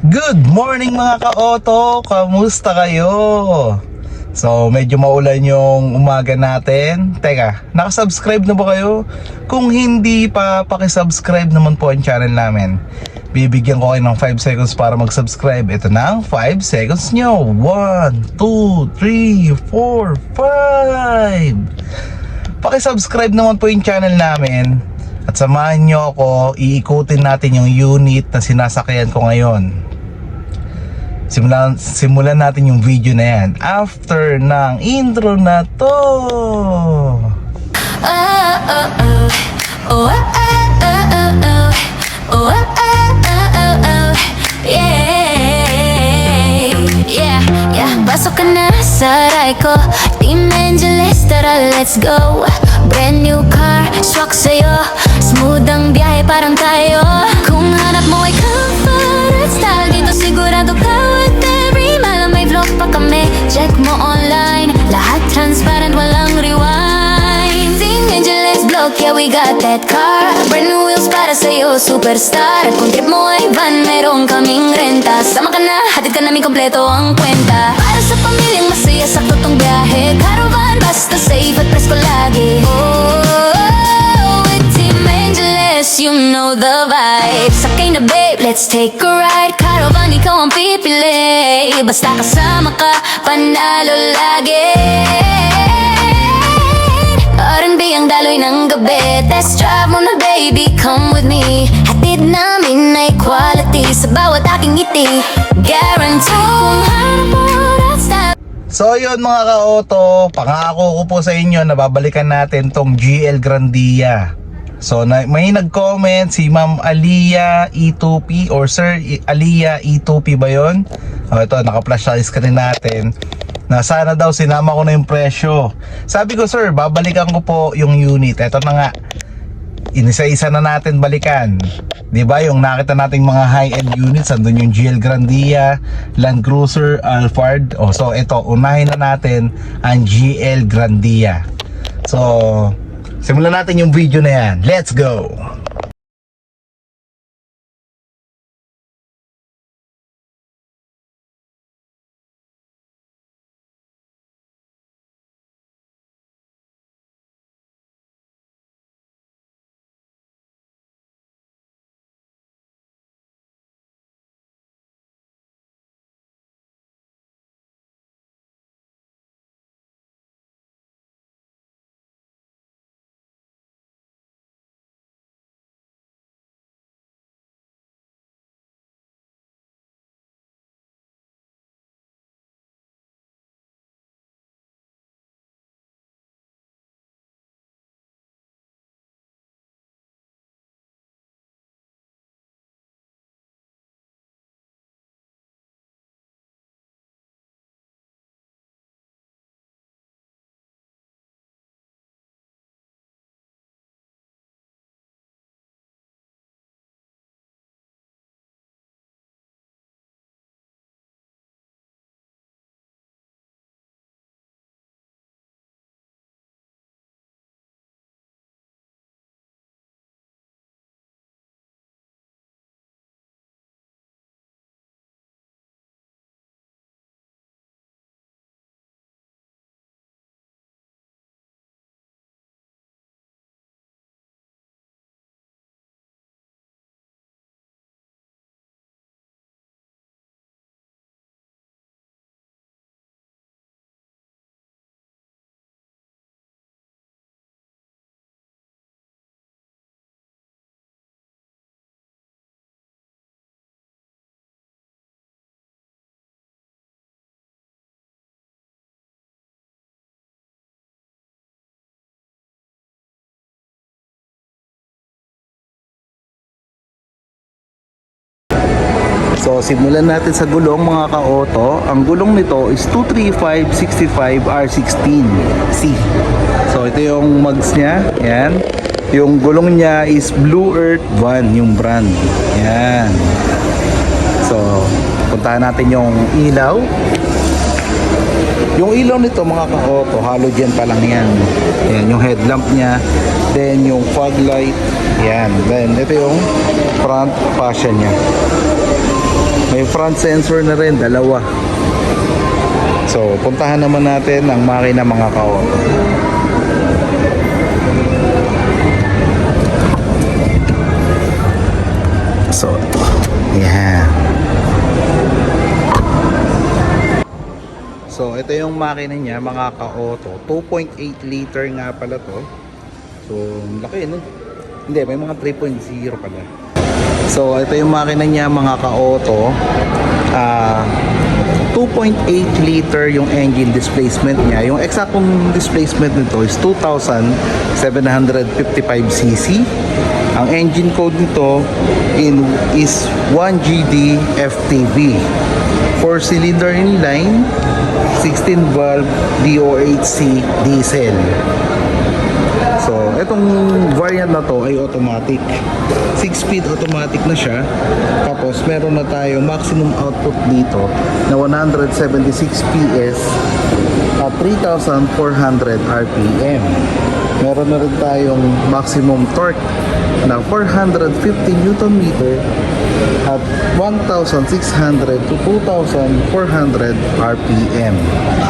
Good morning mga ka-auto! Kamusta kayo? So medyo maulan yung umaga natin. Teka, nakasubscribe na ba kayo? Kung hindi pa, pakisubscribe naman po ang channel namin. Bibigyan ko kayo ng 5 seconds para mag-subscribe. Ito na ang 5 seconds nyo. 1, 2, 3, 4, 5. Pakisubscribe naman po yung channel namin. At samahan nyo ako, iikutin natin yung unit na sinasakyan ko ngayon. Simulan natin yung video na yan after ng intro na to. Pasok ka na sa ride ko, Team Angeles, tara let's go. Brand new car, swak sa'yo, smooth ang biyahe parang tayo. Kung hanap mo ay comfort at style, dito sigurado ka with every mile. May vlog pa kami, check mo online, lahat transparent, walang rewind. Team Angeles vlog, yeah we got that car. Brand new wheels para sa'yo, superstar. At kung trip mo ay van, meron kaming renta. Sama ka na, hatid ka namin kompleto ang kwenta. Para sa pamilyang masaya, sakto tong biyahe. Caravan, basta safe at presko lagi. With Team Angeles, you know the vibe. Sakay na babe, let's take a ride. Caravan, ikaw ang pipili. Basta kasama ka, panalo lagi. R&B ang daloy ng gabi. Test drive mo na baby, come with me. Hatid namin ay quality sa bawat aking ngiti. Guarantee kung hanap mo that's time. So yun mga ka-auto, pangako ko po sa inyo na babalikan natin tong GL Grandia. So may nag-comment si Ma'am Aliyah E2P or Sir Aliyah E2P ba yun? Ito, naka-flash sa screen natin na sana daw sinama ko na yung presyo. Sabi ko, sir, babalikan ko po yung unit. Ito na nga, inisa-isa na natin balikan. Diba yung nakita nating mga high-end units, andun yung GL Grandia, Land Cruiser, Alphard. So ito, unahin na natin ang GL Grandia. So simulan natin yung video na yan. Let's go! So simulan natin sa gulong mga ka-auto. Ang gulong nito is 235/65 R16C. So ito yung mags niya. Yan. Yung gulong niya is Blue Earth Van, yung brand. Yan. So puntahan natin yung ilaw. Yung ilaw nito mga ka-auto, halogen pa lang yan. Yan yung headlamp niya. Then yung fog light. Yan. Then ito yung front fascia niya. May may front sensor na rin, dalawa. So, puntahan naman natin ang makina mga ka-auto. So, yeah. So, ito yung makina niya mga ka-auto. 2.8 liter nga pala to. So, laki no? Hindi, may mga 3.0 pala. So, ito yung makina niya mga ka-auto. 2.8 liter yung engine displacement niya. Yung eksaktong displacement nito is 2,755cc. Ang engine code nito is 1GD FTV. 4-cylinder inline, 16 valve DOHC diesel. So, itong variant na to ay automatic. 6-speed automatic na siya. Tapos, meron na tayo maximum output dito na 176 PS at 3,400 RPM. Meron na rin tayong maximum torque na 450 Newton meter at 1,600 to 2,400 RPM.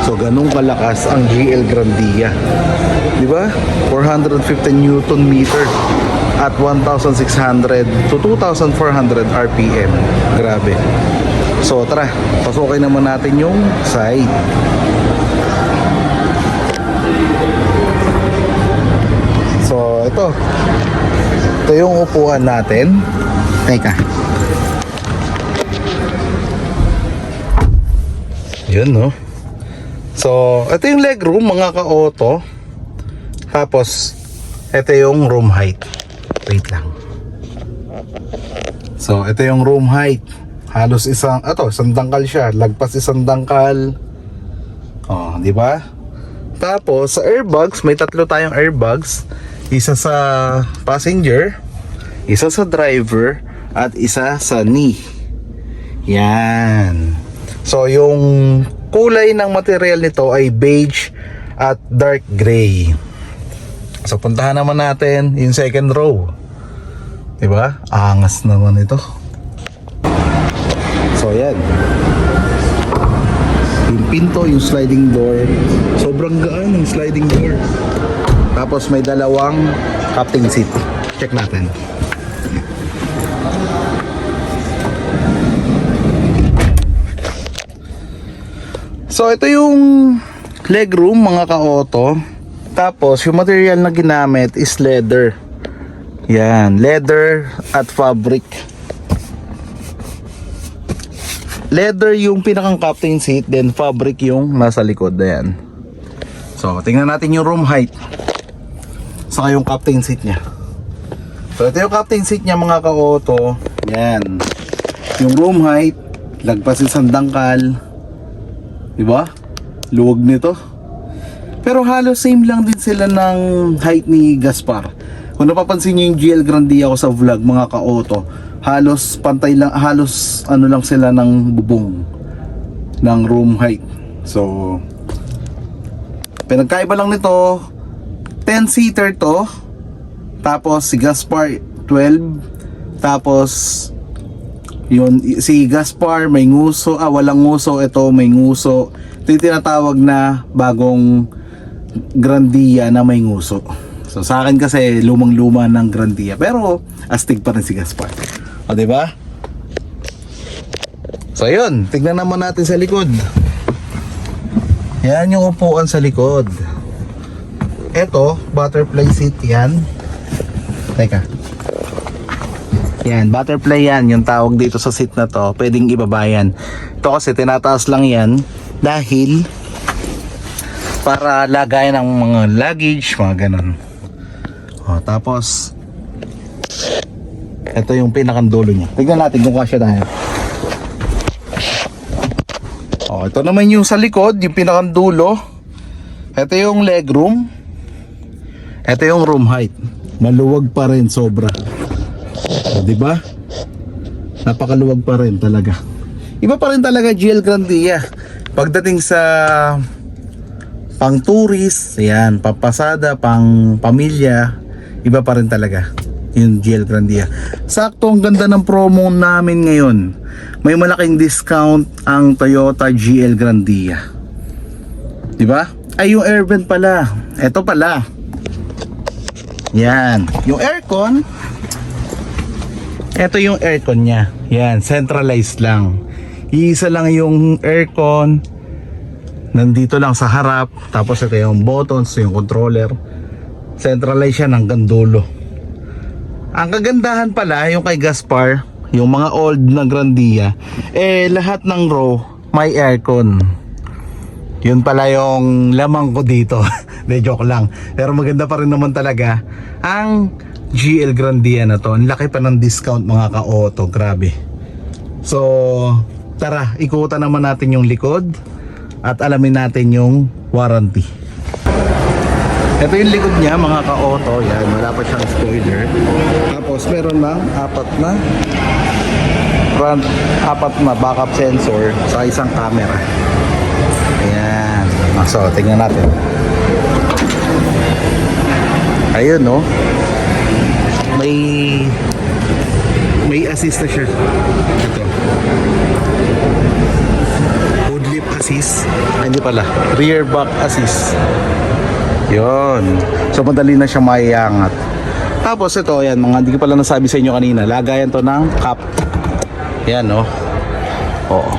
So, ganun kalakas ang GL Grandia. Di ba? 450 Newton meter at 1,600 to 2,400 RPM. Grabe. So, tara. Pasukin naman natin yung side. So, ito. Ito yung upuan natin. Teka. Yun, no? So, ito yung legroom, mga ka-auto. Tapos, ito yung room height. Wait lang. So, ito yung room height. Halos isang dangkal siya. Lagpas isang dangkal. Oh, di ba? Tapos, sa airbags, may tatlo tayong airbags. Isa sa passenger, isa sa driver, at isa sa knee. Yan. So, yung kulay ng material nito ay beige at dark gray. So, puntahan naman natin yung second row. Diba? Angas naman ito. So, yan. Yung pinto, yung sliding door. Sobrang gaan ng sliding door. Tapos may dalawang captain seat. Check natin. So ito yung legroom mga ka-auto. Tapos yung material na ginamit is leather. Yan, leather at fabric. Leather yung pinakang captain seat, then fabric yung nasa likod. Ayan. So tingnan natin yung room height. Saka yung captain seat niya. So ito yung captain seat niya mga ka-auto. Yan. Yung room height, lagpas isang dangkal. Diba? Luwag nito. Pero halos same lang din sila ng height ni Gaspar. Kung napapansin niyo yung GL Grandia ko sa vlog mga ka-auto, halos pantay lang, halos ano lang sila ng bubong ng room height. So pinagkaiba lang nito, 10-seater to. Tapos si Gaspar 12. Tapos yun, si Gaspar may nguso, walang nguso, ito may nguso. Ito yung tinatawag na bagong Grandia na may nguso. So sa akin kasi lumang-luma ng Grandia, pero astig pa rin si Gaspar. O diba? So yun, tignan naman natin sa likod. Yan yung upuan sa likod. Ito, butterfly seat yan. Teka. Yan, butterfly yan. Yung tawag dito sa seat na to. Pwedeng ibaba yan. Ito kasi tinataas lang yan dahil para lagayan ng mga luggage, mga ganun. O, tapos ito yung pinakandulo niya. Tignan natin kung kasya tayo. O, ito naman yung sa likod, yung pinakandulo. Ito yung legroom. Ito yung room height. Maluwag pa rin sobra. O, diba? Napakaluwag pa rin talaga. Iba pa rin talaga GL Grandia. Pagdating sa pang tourist, yan, papasada, pang pamilya, iba pa rin talaga. yung GL Grandia. Sakto, ang ganda ng promo namin ngayon. May malaking discount ang Toyota GL Grandia. Diba? Ay, yung air vent pala. Ito pala. Yan. Yung aircon, ito yung aircon niya. Yan, centralized lang. Iisa lang yung aircon. Nandito lang sa harap. Tapos ito yung buttons, yung controller. Centralized siya hanggang dulo. Ang kagandahan pala yung kay Gaspar, yung mga old na Grandia, lahat ng row may aircon. Yun pala yung lamang ko dito. De, joke lang. Pero maganda pa rin naman talaga ang GL Grandia na to. Ang laki pa ng discount mga ka-auto, grabe. So, tara, ikutan naman natin yung likod at alamin natin yung warranty. Ito yung likod niya mga ka-auto. Yan, wala pa siyang spoiler. Tapos meron lang apat na backup sensor sa isang camera. Ayan. So, tingnan natin. Ayun, no? May assist na siya. Ito. Hood lip assist. Ay, hindi pala. Rear back assist. Yun. So madali na siya maiangat. Tapos ito, yan, mga hindi ko pala nasabi sa inyo kanina. Lagayan to ng cup. Yan, no? Oo.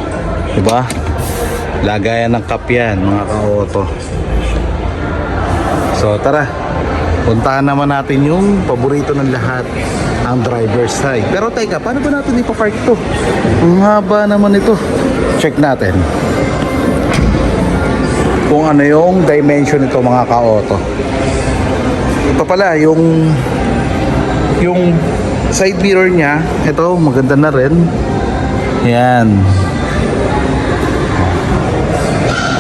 Diba? Lagayan ng cup yan, mga ka-auto. So tara. Puntahan naman natin yung paborito ng lahat, ang driver's side. Pero teka, paano ba natin ipapark ito? Ang haba naman ito. Check natin kung ano yung dimension nito mga ka-auto. Ito pala yung side mirror niya. Ito maganda na rin. Yan.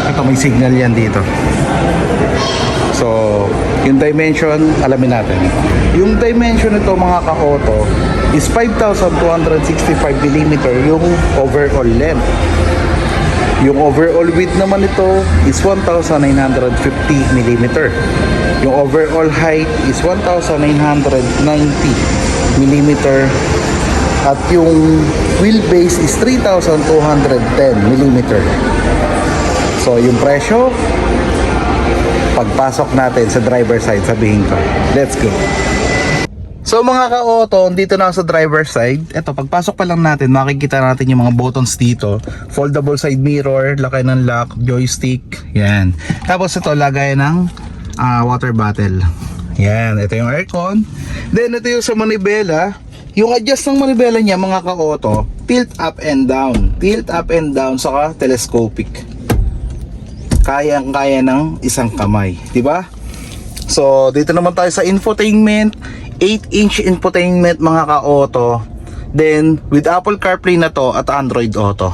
Ito may signal yan dito. So yung dimension alamin natin. Yung dimension nito mga ka-auto is 5,265 mm yung overall length. Yung overall width naman ito is 1,950 mm. Yung overall height is 1,990 mm. At yung wheelbase is 3,210 mm. So yung presyo, pagpasok natin sa driver side, sabihin ko. Let's go. So mga ka-auto, dito na ako sa driver side. Ito, pagpasok pa lang natin, makikita natin yung mga buttons dito. Foldable side mirror, lakay ng lock, joystick. Yan. Tapos ito, lagay ng water bottle. Yan, ito yung aircon. Then ito yung sa manibela. Yung adjust ng manibela niya mga ka-auto, tilt up and down. Tilt up and down, saka telescopic. Kayang-kaya ng isang kamay, di ba? So dito naman tayo sa infotainment. 8-inch infotainment mga ka-auto. Then with Apple CarPlay na to at Android Auto.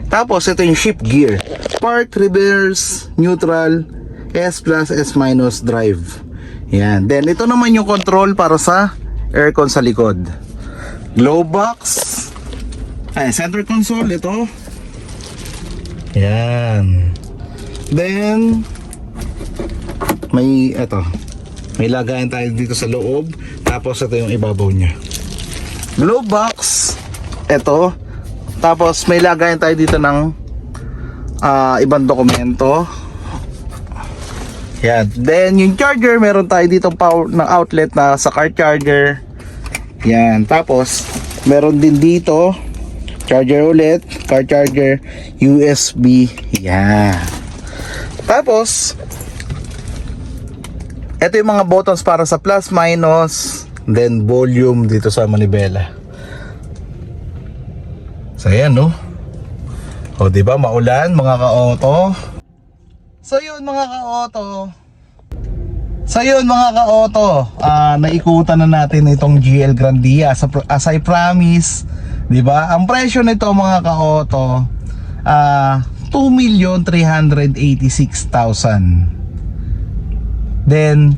Tapos ito yung shift gear, park, reverse, neutral, S+, S- drive. Yan. Then ito naman yung control para sa aircon sa likod. Glow box. Ay, center console ito. Yan. Then may may lagayan tayo dito sa loob. Tapos ito yung ibabaw niya. Glove box. Ito. Tapos may lagayan tayo dito ng ibang dokumento. Yan. Then yung charger, meron tayo dito power ng outlet na sa car charger. Yan. Tapos meron din dito charger ulit, car charger, USB. Yan. Tapos ito yung mga buttons para sa plus, minus, then volume dito sa manibela. So ayan, no? O diba, maulan mga ka-auto. So yun mga ka-auto. Naikutan na natin itong GL Grandia as I promise, diba? Ang presyo nito mga ka-auto, 2,386,000. Then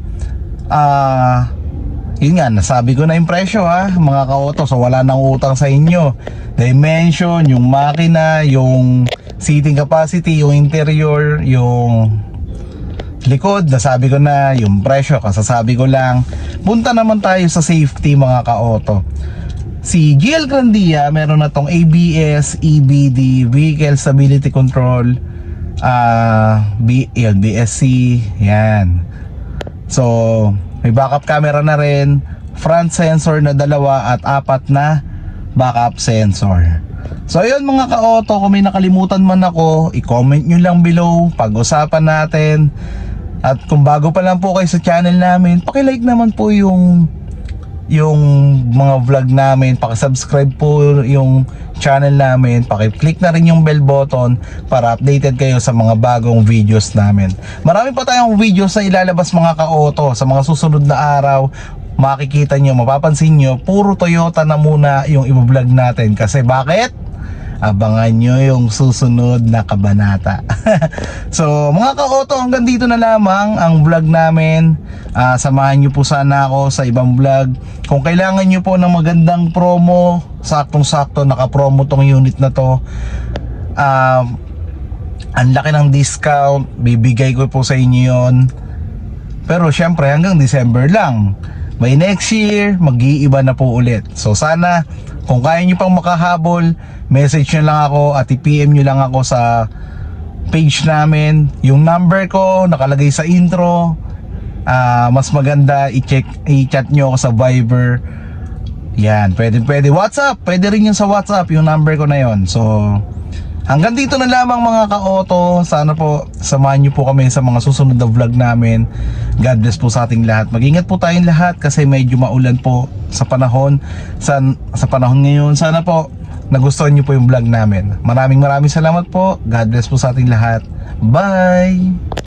yun nga, nasabi ko na yung presyo mga ka-auto. So wala nang utang sa inyo. Dimension, yung makina, yung seating capacity, yung interior, yung likod, nasabi ko na yung presyo, kasasabi ko lang. Punta naman tayo sa safety mga ka-auto. Si GL Grandia, meron na tong ABS, EBD, Vehicle Stability Control, BSC, yan. So, may backup camera na rin, front sensor na 2 at 4 na backup sensor. So ayun mga ka-auto, kung may nakalimutan man ako, i-comment nyo lang below, pag-usapan natin. At kung bago pa lang po kayo sa channel namin, paki-like naman po yung mga vlog namin, paki-subscribe po yung channel namin, paki-click na rin yung bell button para updated kayo sa mga bagong videos namin. Marami pa tayong videos na ilalabas mga ka-auto sa mga susunod na araw. Makikita nyo, mapapansin nyo, puro Toyota na muna yung i-vlog natin. Kasi bakit? Abangan nyo yung susunod na kabanata. So mga ka-auto, hanggang dito na lamang ang vlog namin. Samahan nyo po sana ako sa ibang vlog. Kung kailangan nyo po ng magandang promo, saktong-sakto naka-promo tong unit na to. Ang laki ng discount, bibigay ko po sa inyo yon. Pero syempre hanggang December lang. By next year, mag-iiba na po ulit. So sana, kung kaya nyo pang makahabol, message nyo lang ako at i-PM nyo lang ako sa page namin. Yung number ko nakalagay sa intro. Mas maganda i-chat nyo ako sa Viber. Yan, pwede WhatsApp, pwede rin yung sa WhatsApp, yung number ko na yon. So hanggang dito na lamang mga ka-auto. Sana po samahan nyo po kami sa mga susunod na vlog namin. God bless po sa ating lahat. Mag-ingat po tayong lahat kasi medyo maulan po sa panahon sa panahon ngayon. Sana po nagustuhan nyo po yung vlog namin. Maraming salamat po. God bless po sa ating lahat. Bye!